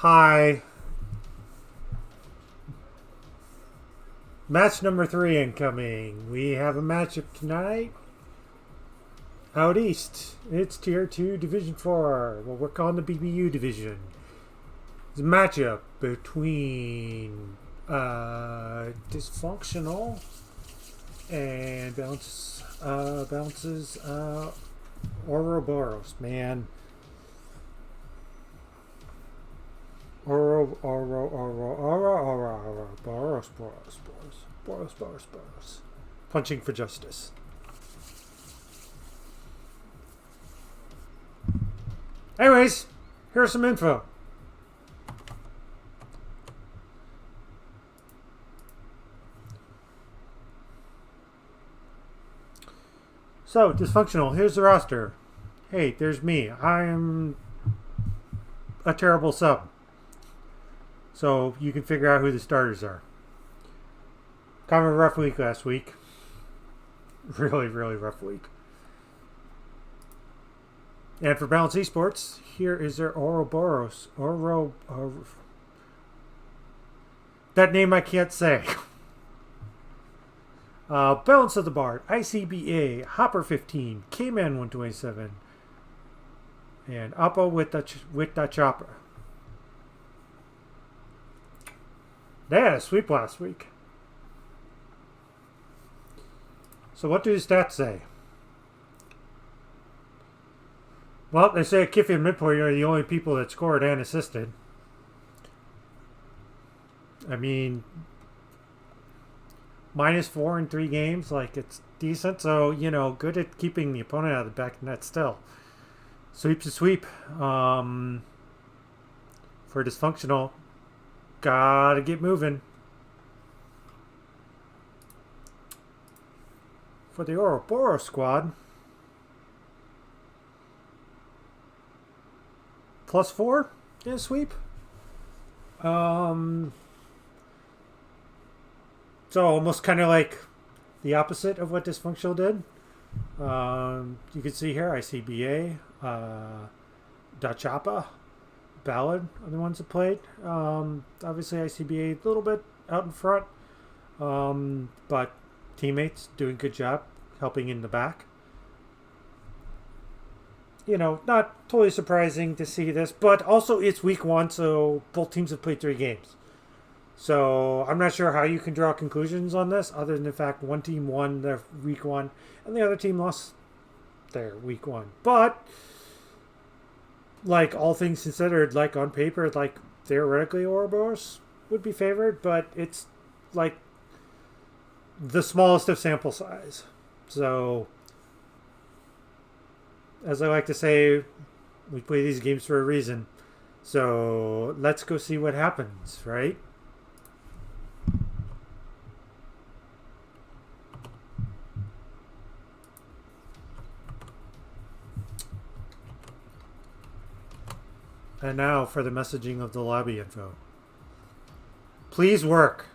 Hi. Match number 3 incoming. We have a matchup tonight. Out east, it's Tier 2 Division 4. We'll work on the BBU division. It's a matchup between Dysfunctional and bounces Ouroboros. Man. Boros. Punching for justice. Anyways, here's some info. So, Dysfunctional, here's the roster. Hey, there's me. I am a terrible sub. So you can figure out who the starters are. Kind of a rough week last week. Really, really rough week. And for Balance Esports, here is their Ouroboros. That name I can't say. Balance of the Bard, ICBA, Hopper 15, K-Man 127, and Oppo with the chopper. They had a sweep last week. So what do the stats say? Well, they say Kiffy and Midpoint are the only people that scored and assisted. I mean, -4 in 3 games, like, it's decent. So, you know, good at keeping the opponent out of the back of the net still. Sweep's a sweep. For Dysfunctional, gotta get moving. For the Ouroboros squad, +4 in a sweep. So almost kind of like the opposite of what Dysfunctional did. You can see here ICBA, Dachapa, Ballad are the ones that played. Obviously ICBA a little bit out in front, but teammates doing a good job helping in the back. You know, not totally surprising to see this, but also it's week 1, so both teams have played 3 games. So I'm not sure how you can draw conclusions on this, other than the fact one team won their week 1 and the other team lost their week 1. But like, all things considered, like, on paper, like, theoretically Ouroboros would be favored, but it's like the smallest of sample size. So, as I like to say, we play these games for a reason. So let's go see what happens, right? And now for the messaging of the lobby info. Please work.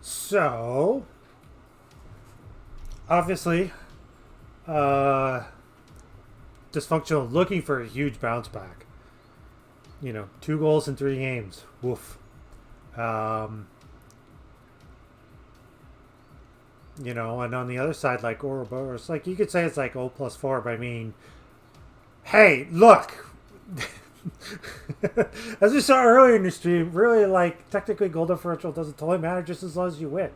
So, obviously, Dysfunctional looking for a huge bounce back. You know, 2 goals in 3 games. Woof. You know, and on the other side, like Ouroboros, like, you could say it's like O +4, but I mean, hey, look! As we saw earlier in the stream, really, like, technically goal differential doesn't totally matter just as long as you win.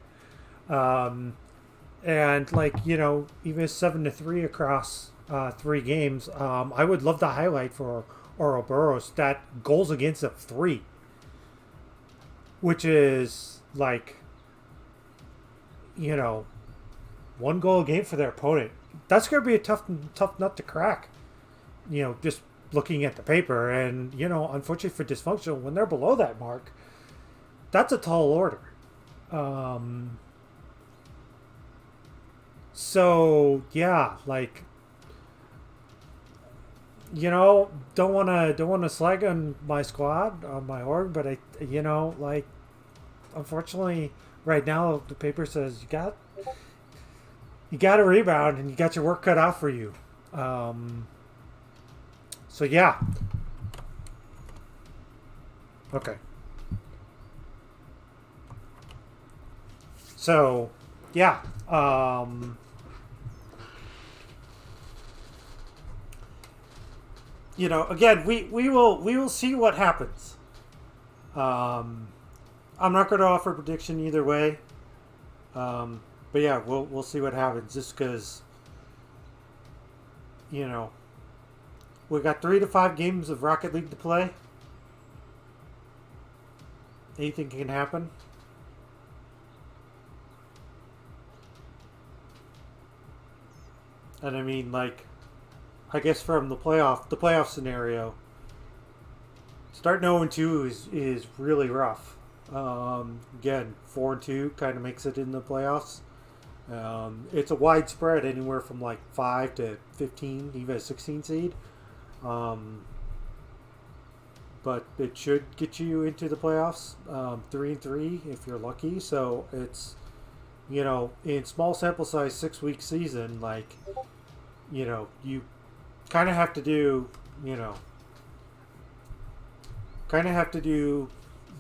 And, like, you know, even 7-3 across 3 games, I would love to highlight for Ouroboros that goals against of 3, which is, like, you know, 1 goal a game for their opponent. That's going to be a tough nut to crack. You know, just looking at the paper, and you know, unfortunately for Dysfunctional, when they're below that mark, that's a tall order. So yeah, like, you know, don't wanna slag on my squad, on my org, but you know, like, unfortunately, right now the paper says you got a rebound and you got your work cut out for you. So yeah, okay. So yeah, you know, again, we will see what happens. Um, I'm not going to offer a prediction either way. But yeah, we'll see what happens. Just because, you know, we got 3 to 5 games of Rocket League to play. Anything can happen. And I mean, like, I guess from the playoff scenario, starting 0-2 is really rough. Again, 4-2 kind of makes it in the playoffs. It's a wide spread, anywhere from like 5 to 15, even a 16 seed. But it should get you into the playoffs. 3-3 if you're lucky. So it's, you know, in small sample size, 6-week season, like, you know, you kind of have to do, you know,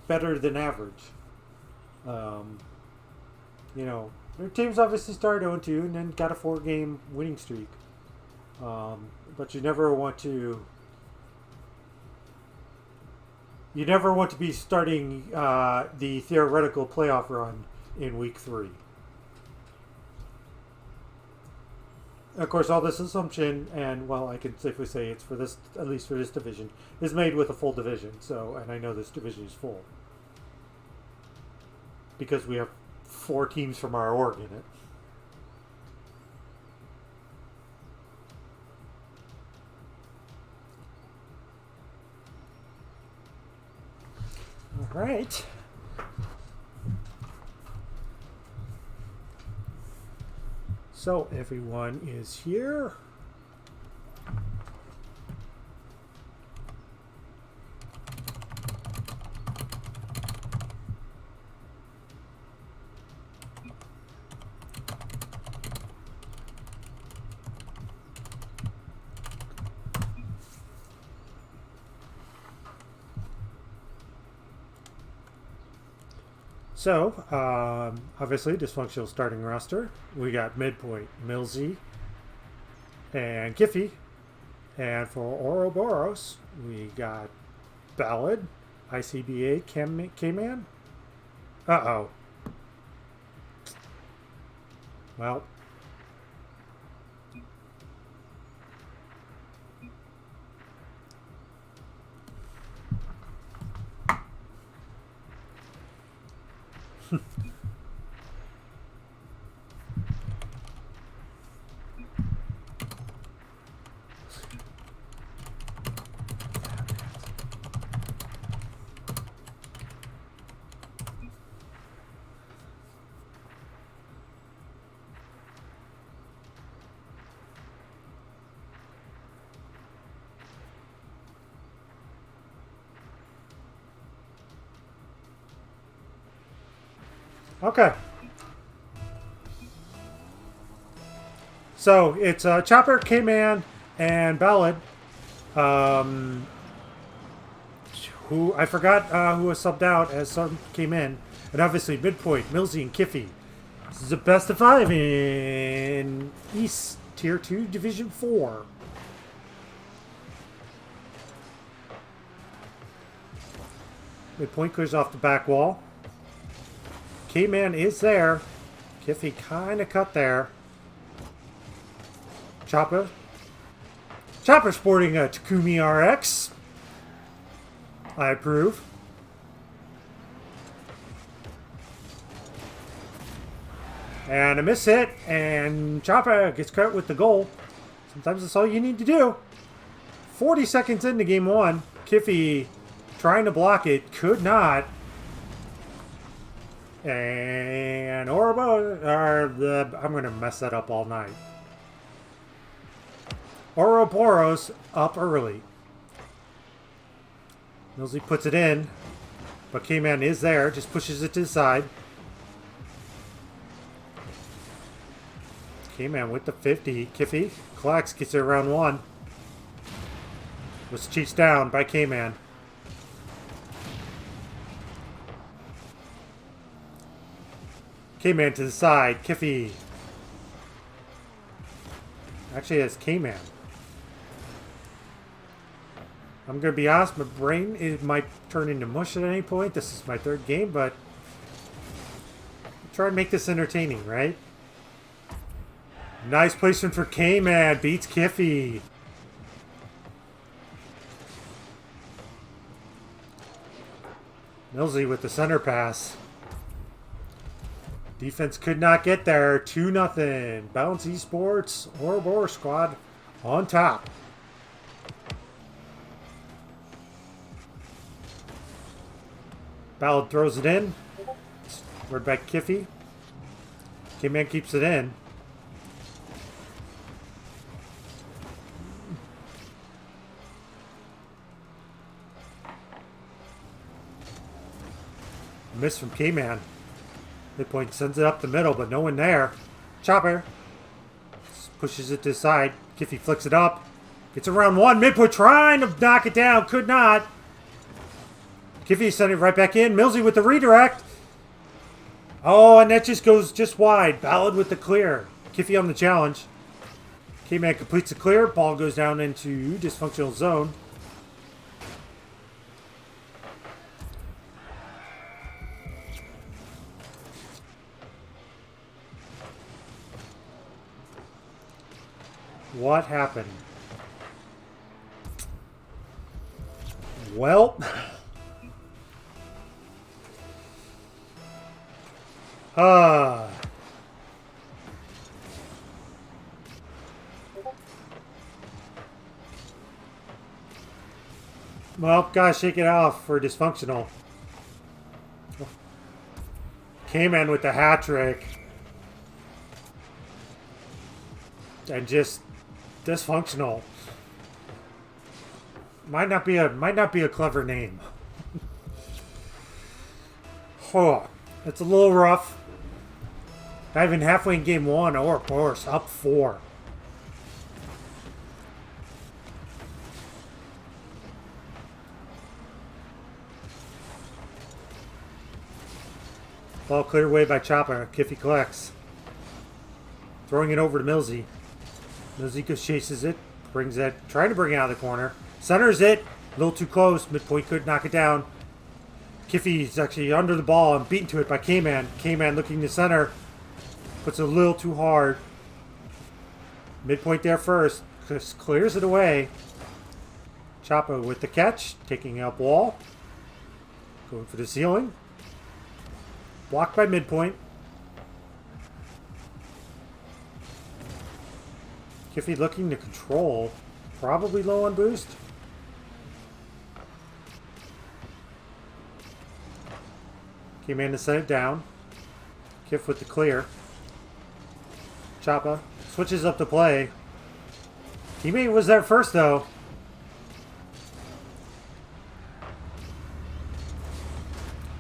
better than average. You know, their teams obviously started 0-2 and then got a 4-game winning streak. But you never want to. You never want to be starting the theoretical playoff run in week 3. Of course, all this assumption, and well, I can safely say it's for this, at least for this division, is made with a full division. So, and I know this division is full because we have 4 teams from our org in it. All right. So everyone is here. So, obviously, Dysfunctional starting roster. We got midpoint Millsy and Kiffy. And for Ouroboros, we got Ballad, ICBA, K-Man. Uh-oh. Well. Okay. So it's Chopper, K-Man, and Ballad. Who I forgot who was subbed out as some came in, and obviously midpoint Millsy and Kiffy. This is a best of 5 in East Tier 2 Division 4. Midpoint clears off the back wall. K-Man is there. Kiffy kind of cut there. Chopper sporting a Takumi RX. I approve. And a miss hit, and Chopper gets credit with the goal. Sometimes that's all you need to do. 40 seconds into game one. Kiffy trying to block it. Could not. And Ouroboros, I'm going to mess that up all night. Ouroboros up early. Millsy puts it in, but K-Man is there, just pushes it to the side. K-Man with the 50. Kiffy collects, gets it around one. Was chased down by K-Man. K-Man to the side. Kiffy. Actually, it's K-Man. I'm going to be honest, my brain, it might turn into mush at any point. This is my third game, but try and make this entertaining, right? Nice placement for K-Man. Beats Kiffy. Millsy with the center pass. Defense could not get there. 2-0. Bounce Esports, Ouroboros squad on top. Ballard throws it in. We're back Kiffy. K-Man keeps it in. Miss from K-Man. Midpoint sends it up the middle, but no one there. Chopper pushes it to the side. Kiffy flicks it up. Gets around one. Midpoint trying to knock it down. Could not. Kiffy sent it right back in. Millsy with the redirect. Oh, and that just goes just wide. Ballard with the clear. Kiffy on the challenge. K-Man completes the clear. Ball goes down into dysfunctional zone. What happened? Well, well, gotta shake it off for dysfunctional. K-Man with the hat trick. And just dysfunctional. Might not be a clever name. Oh, it's a little rough. Not even halfway in game one. Ouroboros up 4. Ball cleared away by Chopper. Kiffy collects. Throwing it over to Millsy. Millsy chases it. Brings it. Trying to bring it out of the corner. Centers it. A little too close. Midpoint could knock it down. Kiffy's actually under the ball and beaten to it by K-Man. K-Man looking to center. Puts it a little too hard. Midpoint there first. Just clears it away. Chopper with the catch. Taking up wall. Going for the ceiling. Blocked by midpoint. Kiffy looking to control. Probably low on boost. K-Man to set it down. Kiff with the clear. Choppa switches up the play. Teammate was there first though.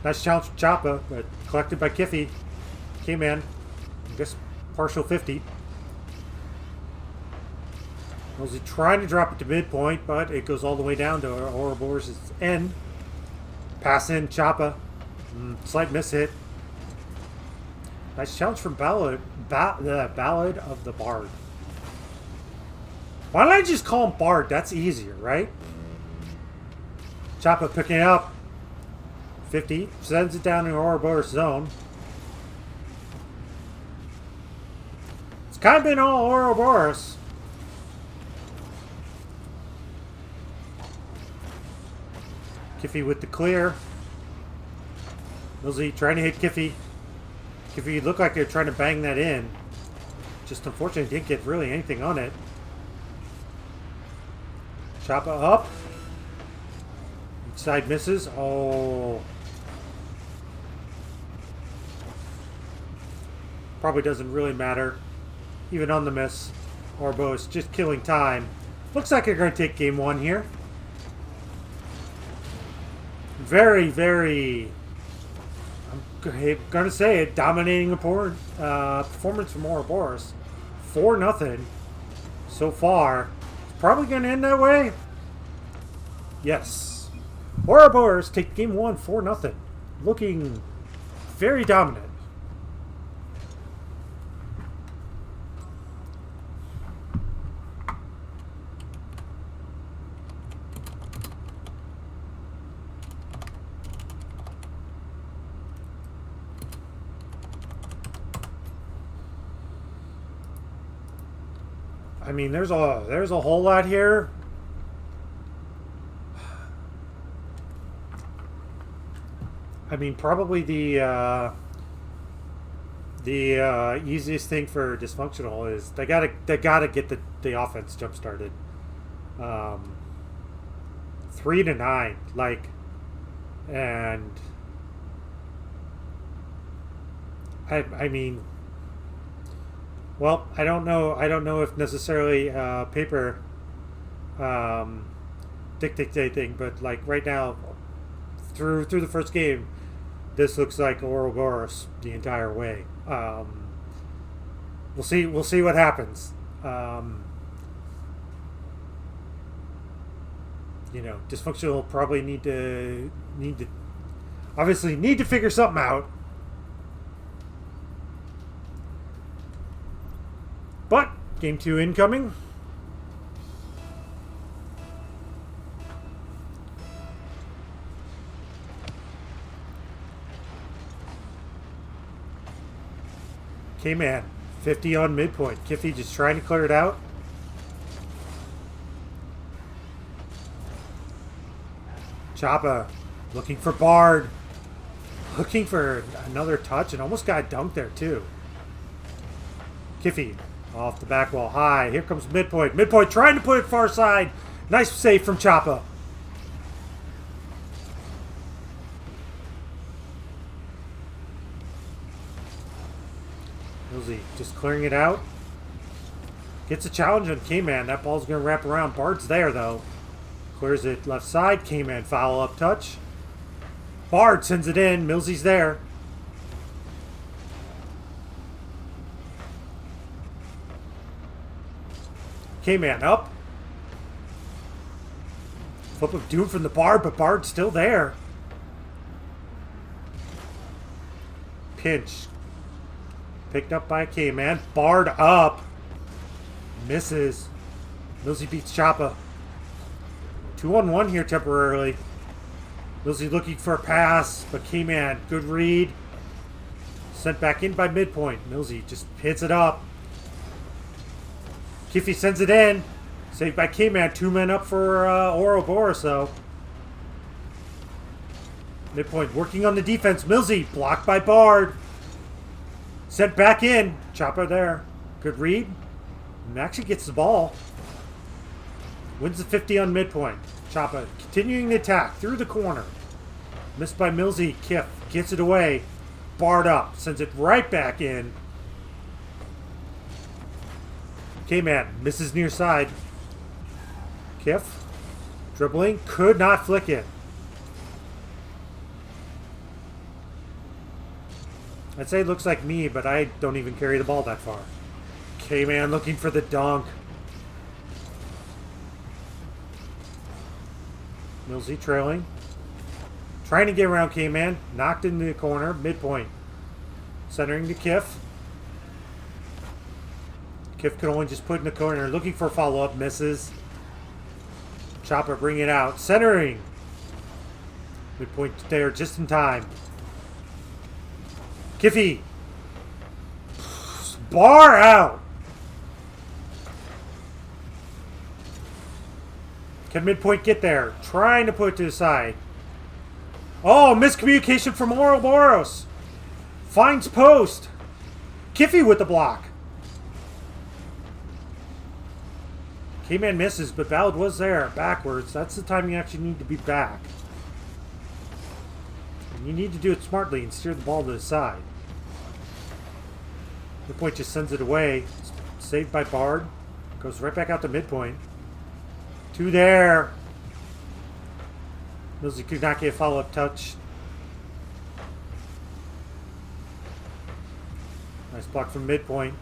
Nice challenge from Choppa, but collected by Kiffy. K-Man, I guess partial 50. Was he trying to drop it to midpoint, but it goes all the way down to Ouroboros' end. Pass in, Choppa. Slight miss hit. Nice challenge from Ballad. The Ballad of the Bard. Why don't I just call him Bard? That's easier, right? Choppa picking it up. 50. Sends it down in Ouroboros zone. It's kind of been all Ouroboros. Kiffy with the clear. Millsy trying to hit Kiffy. Kiffy looked like they're trying to bang that in. Just unfortunately didn't get really anything on it. Chopper up. Side misses. Oh. Probably doesn't really matter. Even on the miss. Ouroboros just killing time. Looks like they're going to take game one here. Very, very... I'm going to say it. Dominating performance from Ouroboros. 4-0 so far. It's probably going to end that way. Yes. Ouroboros take game one 4-0. Looking very dominant. I mean, there's a whole lot here. I mean, probably the easiest thing for Dysfunctional is they gotta get the offense jump started. 3-9, like, and I mean, well, I don't know if necessarily paper dictates anything, but like right now, through the first game, this looks like Ouroboros the entire way. We'll see what happens. You know, Dysfunctional will probably need to figure something out. But game 2 incoming. K-Man, 50 on midpoint. Kiffy just trying to clear it out. Choppa looking for Bard. Looking for another touch and almost got dunked there too. Kiffy off the back wall high. Here comes midpoint. Midpoint trying to put it far side. Nice save from Choppa. Just clearing it out. Gets a challenge on K-Man. That ball's going to wrap around. Bard's there, though. Clears it left side. K-Man follow-up touch. Bard sends it in. Millsy's there. K-Man up. Flip of doom from the Bard, but Bard's still there. Pinch. Picked up by K-Man. Bard up. Misses. Millsy beats Choppa. 2-on-1 here temporarily. Millsy looking for a pass, but K-Man, good read. Sent back in by midpoint. Millsy just hits it up. Kiffy sends it in. Saved by K-Man. 2 men up for Ouroboros, though. Midpoint working on the defense. Millsy blocked by Bard. Sent back in. Chopper there. Good read. And actually gets the ball. Wins the 50 on midpoint. Chopper continuing the attack through the corner. Missed by Millsy. Kiff gets it away. Bard up. Sends it right back in. K-Man misses near side. Kiff. Dribbling. Could not flick it. I'd say it looks like me, but I don't even carry the ball that far. K-Man looking for the dunk. Millsy trailing. Trying to get around K-Man. Knocked into the corner. Midpoint. Centering to Kiff. Kiff could only just put in the corner. Looking for a follow-up. Misses. Chopper bring it out. Centering. Midpoint there just in time. Kiffy. Bar out. Can midpoint get there? Trying to put it to the side. Oh, miscommunication from Ouroboros. Finds post. Kiffy with the block. K-Man misses, but Ballad was there. Backwards. That's the time you actually need to be back. And you need to do it smartly and steer the ball to the side. Midpoint just sends it away. It's saved by Bard. Goes right back out to midpoint. 2 there. Millsy could not get a follow-up touch. Nice block from midpoint.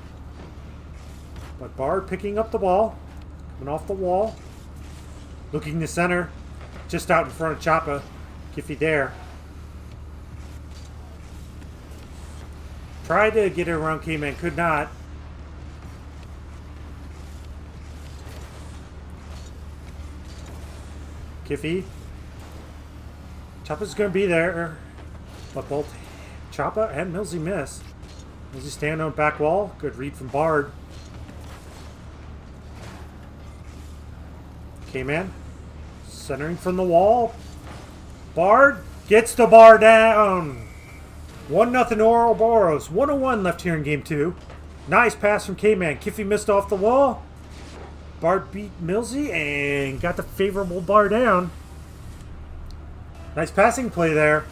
But Bard picking up the ball. Coming off the wall. Looking to center. Just out in front of Choppa. Kiffy there. Tried to get it around K-Man. Could not. Kiffy. Choppa's going to be there. But both Choppa and Millsy miss. Millsy stand on back wall. Good read from Bard. K-Man. Centering from the wall. Bard gets the bar down. 1-0 Ouroboros. 101 left here in game 2. Nice pass from K-Man. Kiffy missed off the wall. Bard beat Millsy and got the favorable bar down. Nice passing play there.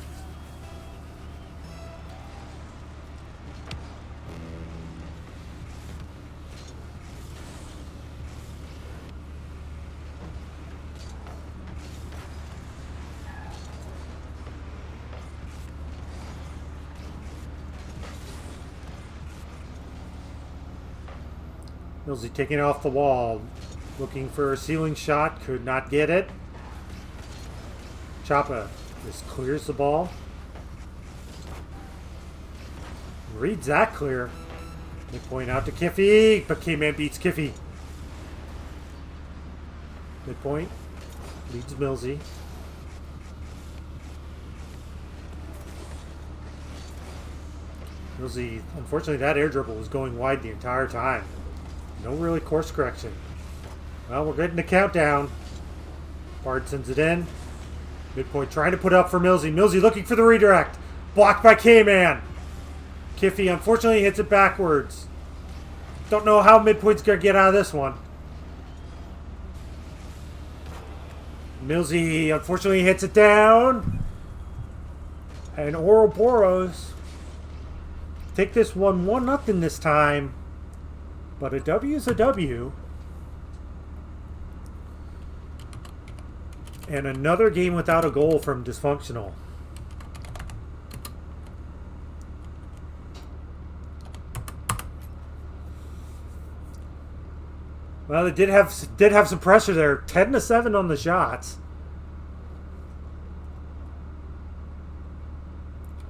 Millsy taking it off the wall. Looking for a ceiling shot. Could not get it. Choppa just clears the ball. Reads that clear. Midpoint out to Kiffy. But K-Man beats Kiffy. Midpoint. Leads Millsy. Millsy, unfortunately, that air dribble was going wide the entire time. No really course correction. Well, we're getting the countdown. Bard sends it in. Midpoint trying to put up for Millsy. Millsy looking for the redirect. Blocked by K-Man. Kiffy unfortunately hits it backwards. Don't know how Midpoint's going to get out of this one. Millsy unfortunately hits it down. And Ouroboros take this one 1-0 this time. But a W is a W. And another game without a goal from Dysfunctional. Well, they did have some pressure there. 10-7 on the shots.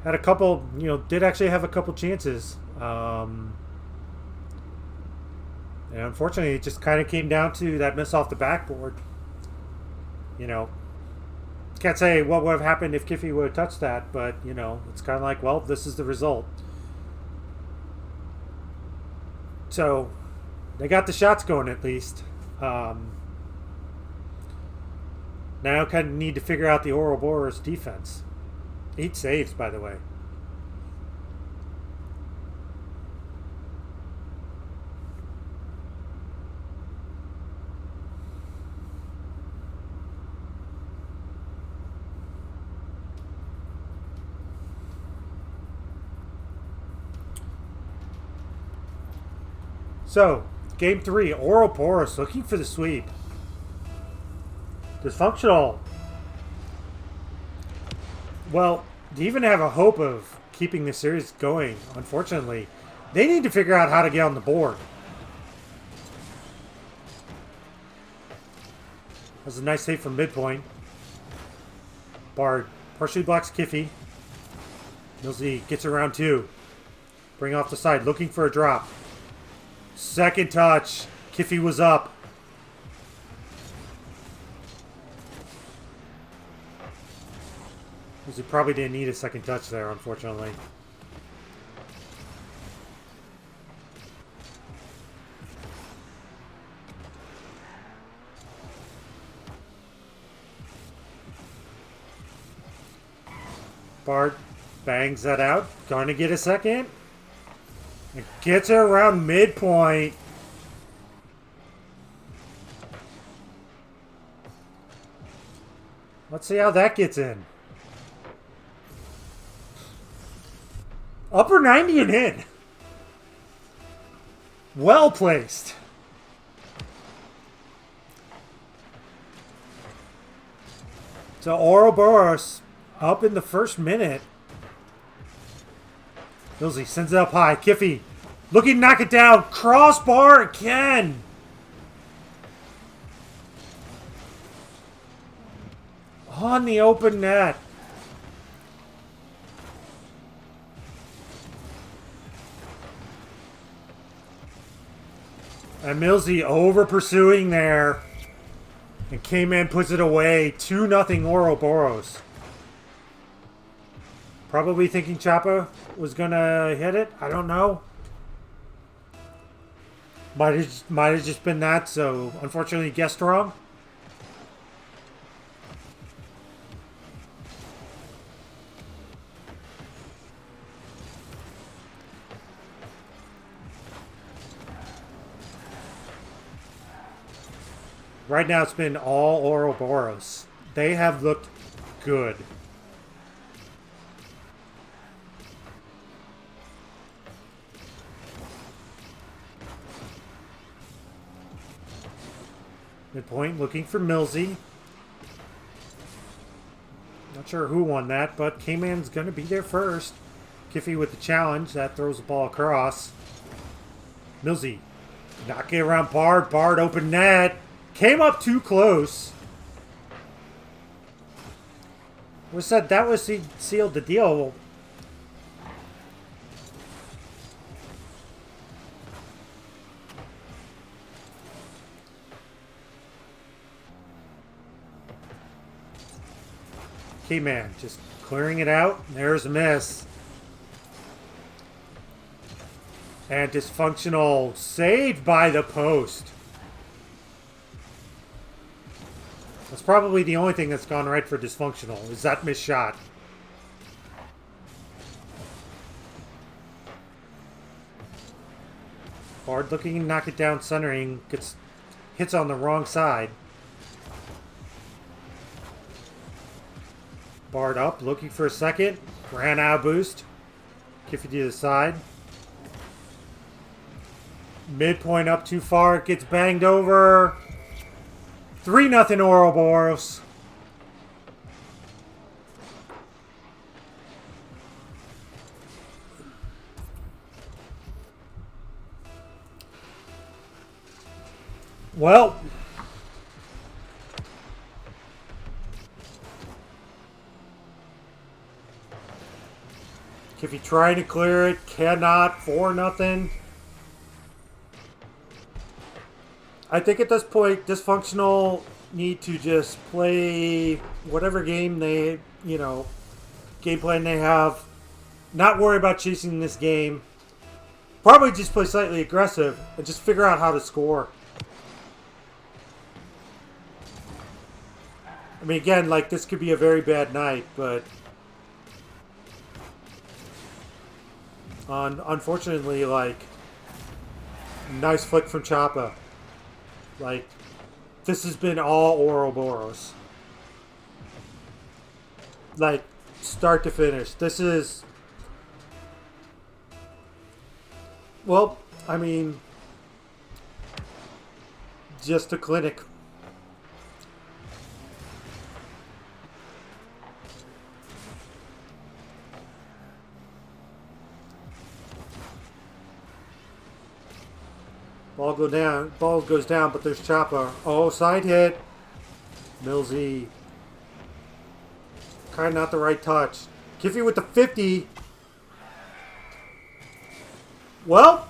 Had a couple, did actually have a couple chances. And unfortunately, it just kind of came down to that miss off the backboard. Can't say what would have happened if Kiffy would have touched that, but, it's kind of like, well, this is the result. So, they got the shots going at least. Now kind of need to figure out the Ouroboros defense. 8 saves, by the way. So, game 3, Ouroboros looking for the sweep. Dysfunctional. Well, to even have a hope of keeping the series going, unfortunately, they need to figure out how to get on the board. That's a nice save from midpoint. Bard partially blocks Kiffy. Millsy gets around 2. Bring off the side, looking for a drop. Second touch. Kiffy was up. He probably didn't need a second touch there, unfortunately. Bard bangs that out. Going to get a second. It gets her around midpoint. Let's see how that gets in. Upper 90 and in. Well placed. So Ouroboros up in the first minute. Millsy sends it up high. Kiffy looking to knock it down. Crossbar again. On the open net. And Millsy over pursuing there. And K-Man puts it away. 2-0 Ouroboros. Probably thinking Choppa was going to hit it. I don't know. Might have just been that, so unfortunately guessed wrong. Right now it's been all Ouroboros. They have looked good. Midpoint looking for Millsy. Not sure who won that, but K-Man's going to be there first. Kiffy with the challenge. That throws the ball across. Millsy knocking around Bard. Bard open net. Came up too close. We said that was sealed the deal. K-Man just clearing it out. There's a miss. And Dysfunctional saved by the post. That's probably the only thing that's gone right for Dysfunctional, is that missed shot. Bard looking to knock it down, centering, hits on the wrong side. Bard up, looking for a second. Ran out boost. Kiffy to the side. Midpoint up too far, gets banged over. 3-0 Ouroboros. Well, Kiffy trying to clear it, cannot. 4-0. I think at this point, Dysfunctional need to just play whatever game they, game plan they have. Not worry about chasing this game. Probably just play slightly aggressive and just figure out how to score. I mean, again, this could be a very bad night, but unfortunately, nice flick from Choppa. This has been all Ouroboros. Start to finish. This is... Well, I mean... just a clinic. Ball goes down, but there's Choppa. Oh, side hit. Millsy. Kind of not the right touch. Kiffy with the 50. Well,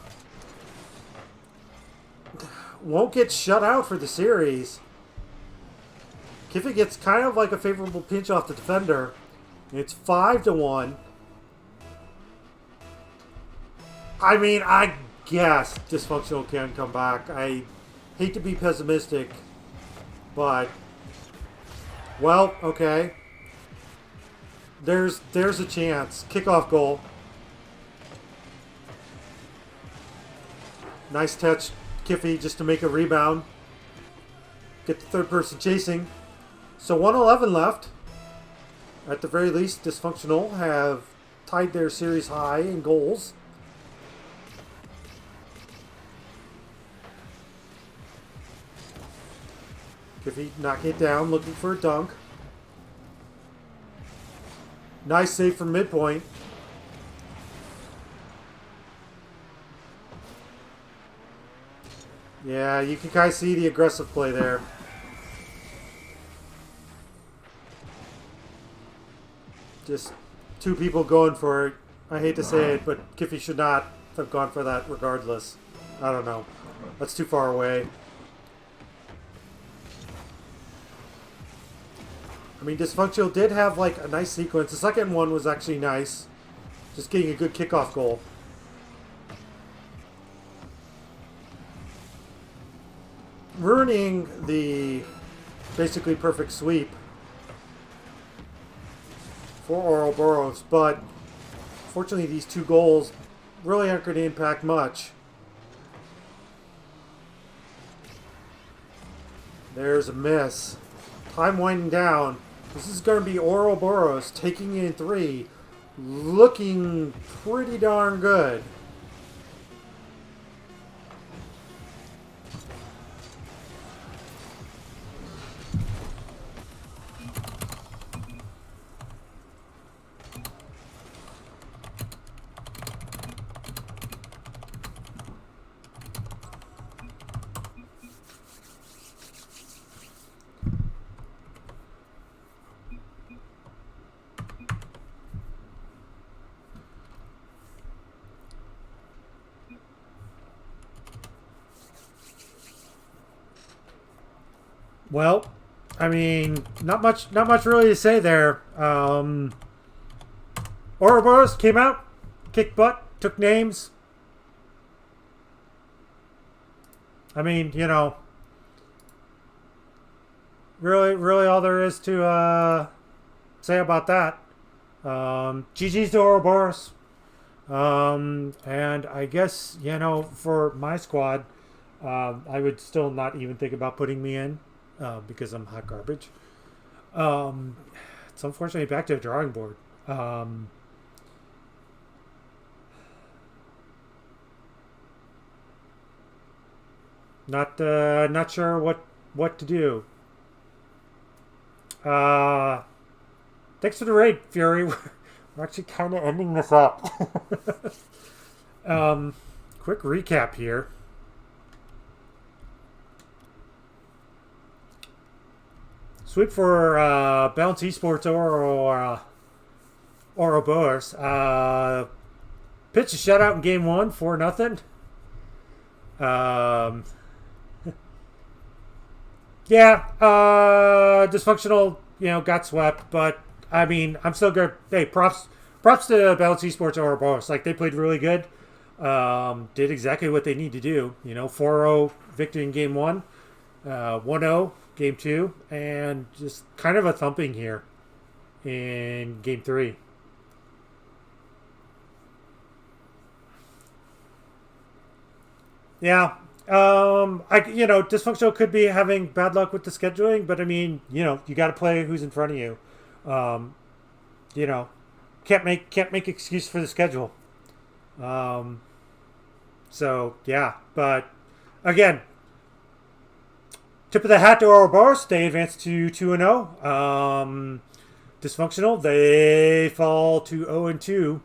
won't get shut out for the series. Kiffy gets kind of a favorable pinch off the defender. It's 5-1. I mean, I guess Dysfunctional can come back. I hate to be pessimistic, but well, okay. There's a chance. Kickoff goal. Nice touch, Kiffy, just to make a rebound. Get the third person chasing. So 111 left. At the very least, Dysfunctional have tied their series high in goals. Kiffy knocking it down, looking for a dunk. Nice save from midpoint. Yeah, you can kind of see the aggressive play there. Just two people going for it. I hate to say it, but Kiffy should not have gone for that regardless. I don't know. That's too far away. I mean, Dysfunctional did have like a nice sequence. The second one was actually nice. Just getting a good kickoff goal. Ruining the basically perfect sweep for Ouroboros, but fortunately these two goals really aren't going to impact much. There's a miss. Time winding down. This is going to be Ouroboros taking in 3, looking pretty darn good. Well, I mean, not much really to say there. Ouroboros came out, kicked butt, took names. I mean, you know, really all there is to say about that. GG's to Ouroboros. And I guess, you know, for my squad, I would still not even think about putting me in. Because I'm hot garbage. It's unfortunately back to the drawing board. Not sure what to do. Thanks for the raid, Fury. We're actually kind of ending this up. Quick recap here. Sweep for Balance Esports or Ouroboros. Pitch a shutout in game 1, 4-0. Yeah, Dysfunctional, you know, got swept, but I mean, I'm still good. Hey, props to Balance Esports or Ouroboros. Like, they played really good. Did exactly what they need to do. You know, 4-0 victory in game 1, 1-0. Game 2, and just kind of a thumping here in game 3. Yeah, you know, Dysfunctional could be having bad luck with the scheduling, but I mean, you know, you got to play who's in front of you. You know, can't make excuse for the schedule. So yeah, but again. Tip of the hat to Ouroboros. They advance to 2-0. Dysfunctional. They fall to 0-2.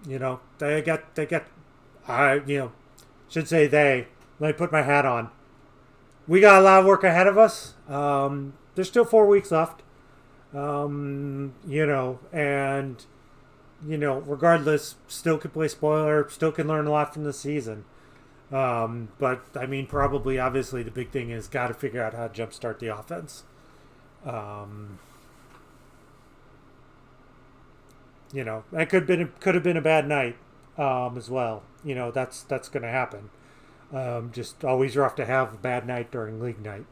You know, they got. You know, should say they. Let me put my hat on. We got a lot of work ahead of us. There's still 4 weeks left. You know, and you know, regardless, still can play spoiler. Still can learn a lot from the season. But I mean, probably, obviously, the big thing is got to figure out how to jumpstart the offense. You know, that could have been a bad night, as well. You know, that's going to happen. Just always rough to have a bad night during league night.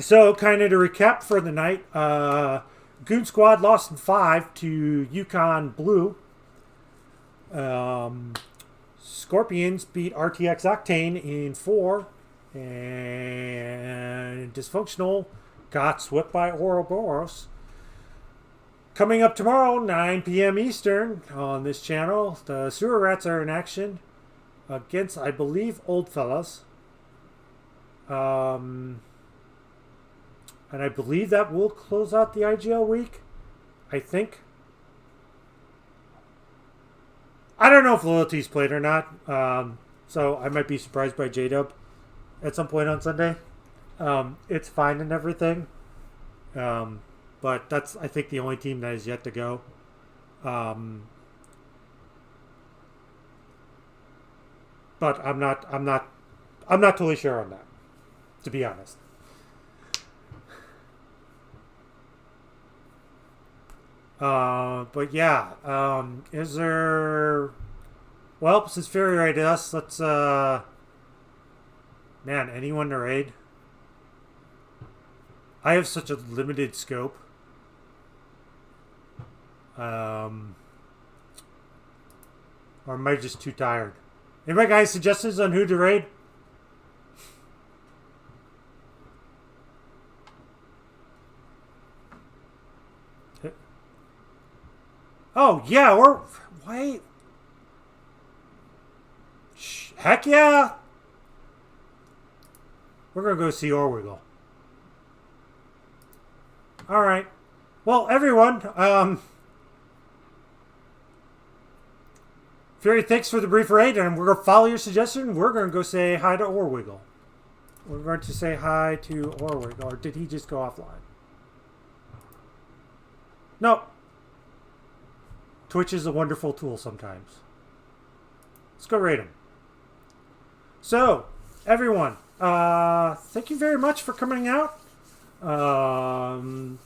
So kind of to recap for the night, Goon Squad lost in 5 to Yukon Blue. Scorpions beat RTX Octane in 4. And Dysfunctional got swept by Ouroboros. Coming up tomorrow, 9 p.m. Eastern on this channel, the Sewer Rats are in action against, I believe, Old Fellas. And I believe that will close out the IGL week. I think. I don't know if Loyalty's played or not. So I might be surprised by J-Dub at some point on Sunday. It's fine and everything. But that's, I think, the only team that is yet to go. But I'm not totally sure on that, to be honest. But yeah, is there? Well, since Fury raided us, let's man, anyone to raid? I have such a limited scope. Or am I just too tired? Anybody got any suggestions on who to raid? Oh, yeah, or... Wait. Heck yeah! We're going to go see Ouroboros. Alright. Well, everyone, Fury, thanks for the brief raid, and we're going to follow your suggestion. We're going to go say hi to Ouroboros. We're going to say hi to Ouroboros. Or did he just go offline? No. Twitch is a wonderful tool sometimes. Let's go raid him. So, everyone, thank you very much for coming out. We'll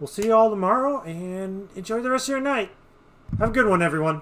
see you all tomorrow, and enjoy the rest of your night. Have a good one, everyone.